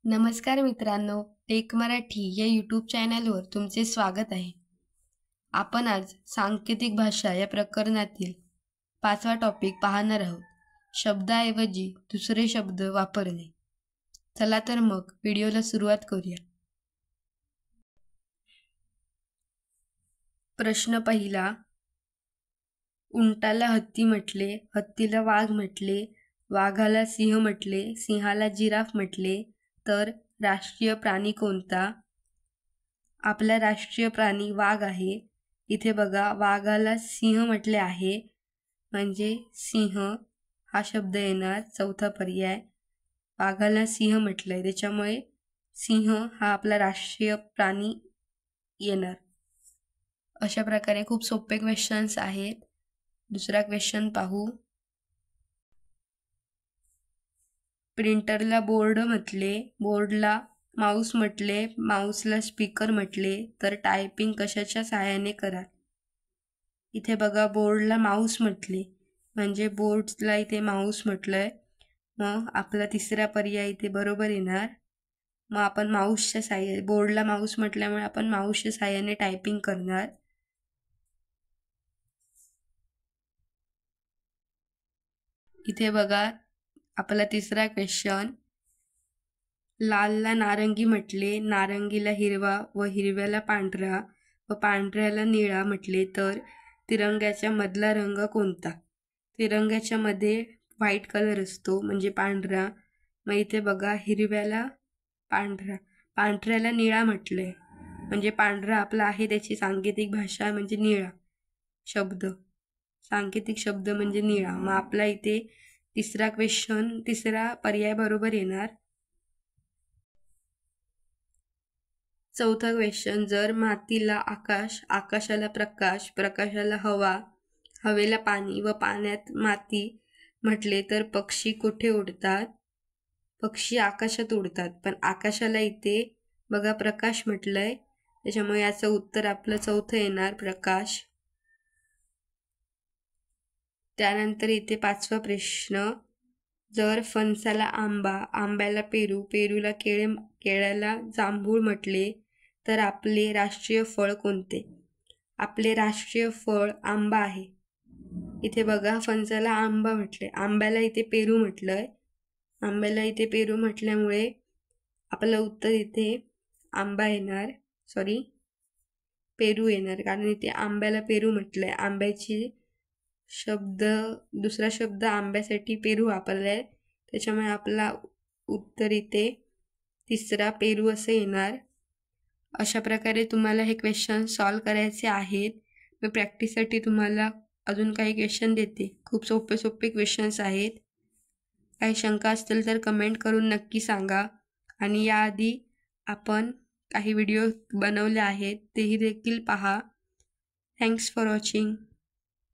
नमस्कार मित्रांनो, टेक मराठी या यूट्यूब चॅनलवर तुमचे स्वागत आहे. आपण आज सांकेतिक भाषा या प्रकरणातील 5वा टॉपिक पाहणार आहोत. शब्दाऐवजी दुसरे शब्द वापरणे. चला तर मग व्हिडिओला सुरुवात करूया. प्रश्न पहिला. उंटाला हत्ती म्हटले, हत्तीला वाघ म्हटले, वाघाला सिंह म्हटले, सिंहाला जिराफ म्हटले, तर राष्ट्रीय प्राणी कोणता? आपला राष्ट्रीय प्राणी वाघ आहे. इथे बघा, वाघाला सिंह म्हटले आहे, म्हणजे सिंह हा शब्द येणार. चौथा पर्याय, वाघाला सिंह म्हटलंय, त्याच्यामुळे सिंह हा आपला राष्ट्रीय प्राणी येणार. अशा प्रकारे खूप सोपे क्वेश्चन्स आहेत. दुसरा क्वेश्चन पाहू. प्रिंटरला बोर्ड म्हटले, बोर्डला माऊस म्हटले, माऊसला स्पीकर म्हटले, तर टायपिंग कशाच्या सहाय्याने कराल? इथे बघा, बोर्डला माऊस म्हटले, म्हणजे बोर्डला इथे माऊस म्हटलंय, मग आपला तिसरा पर्याय इथे बरोबर येणार. मग आपण माऊसच्या सहाय्याने, बोर्डला माऊस म्हटल्यामुळे आपण माऊसच्या सहाय्याने टायपिंग करणार. इथे बघा, आपला तिसरा क्वेश्चन. लालला नारंगी म्हटले, नारंगीला हिरवा व हिरव्याला पांढरा व पांढऱ्याला निळा म्हटले, तर तिरंग्याच्या मधला रंग कोणता? तिरंग्याच्या मध्ये व्हाईट कलर असतो, म्हणजे पांढरा. मग इथे बघा, हिरव्याला पांढरा, पांढऱ्याला निळा म्हटलंय, म्हणजे पांढरा आपला आहे, त्याची सांकेतिक भाषा म्हणजे निळा शब्द, सांकेतिक शब्द म्हणजे निळा. मग आपला इथे तिसरा पर्याय बरोबर येणार. चौथा क्वेश्चन. जर मातीला आकाश, आकाशाला प्रकाश, प्रकाशाला हवा, हवेला पाणी व पाण्यात माती म्हटले, तर पक्षी कुठे उडतात? पक्षी आकाशात उडतात, पण आकाशाला इथे बघा प्रकाश म्हटलंय, त्याच्यामुळे याचं उत्तर आपलं चौथं येणार, प्रकाश. त्यानंतर इथे 5वा प्रश्न. जर फणसाला आंबा, आंब्याला पेरू, पेरूला केळे, केळ्याला जांभूळ म्हटले, तर आपले राष्ट्रीय फळ कोणते? आपले राष्ट्रीय फळ आंबा आहे. इथे बघा, फणसाला आंबा म्हटले, आंब्याला इथे पेरू म्हटलंय, आंब्याला इथे पेरू म्हटल्यामुळे आपलं उत्तर इथे आंबा येणार, पेरू येणार, कारण इथे आंब्याला पेरू म्हटलंय. आंब्याची दुसरा शब्द आंब्यासाठी पेरू वापरलाय, त्याच्यामुळे आपला उत्तर इथे तिसरा पेरू असं येणार. अशा प्रकारे तुम्हाला हे क्वेश्चन सॉल्व करायचे आहेत. मी प्रॅक्टिससाठी तुम्हाला अजून काही क्वेश्चन देते. खूप सोपे क्वेश्चन्स आहेत. काही शंका असतील तर कमेंट करून नक्की सांगा. आणि याआधी आपण काही व्हिडिओ बनवले आहेत, तेही देखील पहा. Thanks for watching.